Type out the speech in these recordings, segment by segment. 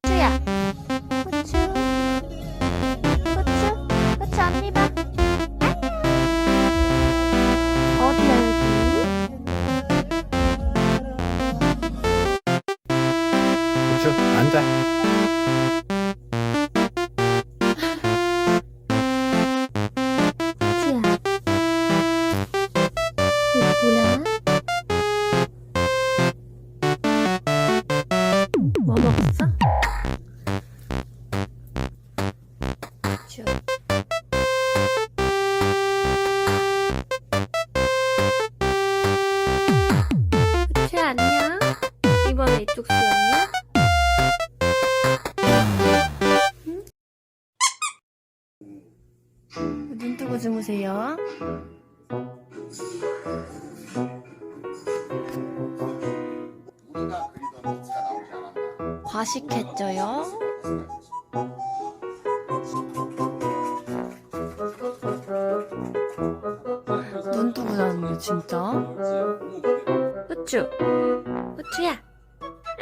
후추야. 후추. 후추 언니 봐. 어디야 여기? 후추 앉아. 후추야. 이거 뭐야? 뭐 먹었어? 후추. 후추 안녕. 이번에 이쪽 수영이야? 응? 눈 뜨고 주무세요. 과식했죠요? 눈 뜨고 자는데 진짜? 후추! 후추야!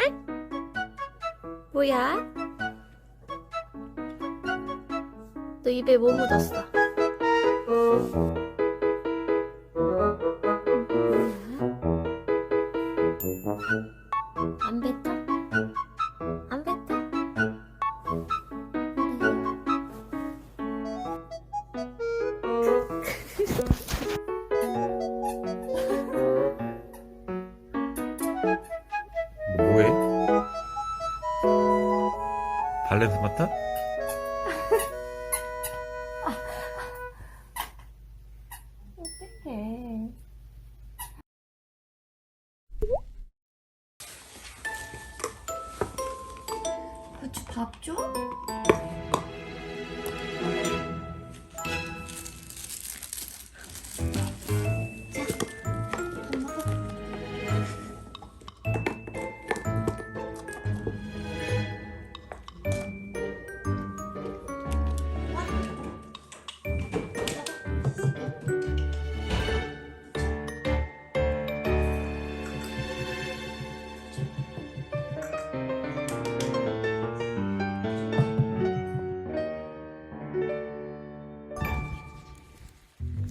응? 뭐야? 너 입에 뭐 묻었어? 안 뱉어? 안 뱉어? 뭐해? 발레스 맡아? 어떡해. 후추 밥 줘?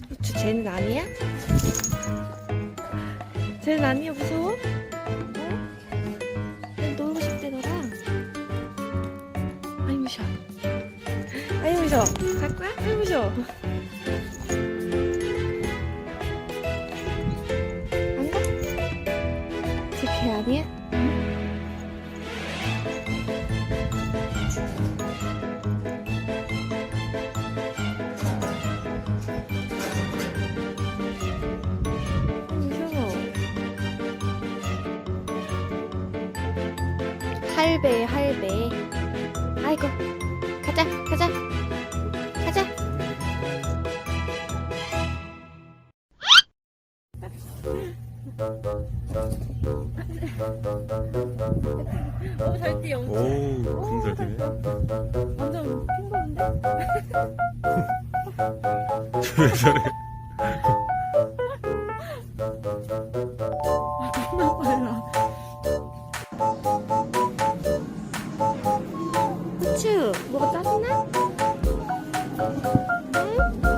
후추 쟤는 아니야? 쟤는 아니야? 무서워? 응? 놀고 싶대 너랑. 아이 무셔. 아이 무셔. 갈 거야? 아이 무셔. 안 가? 쟤 걔 아니야? 할배 할배. 아이고 가자 가자 가자. 잘 뛰어. 오, 엄청 잘 뛰네. 완전 핑거운데? 왜 저래? 너무 빨라. 후추 뭐가 짜증나? 응?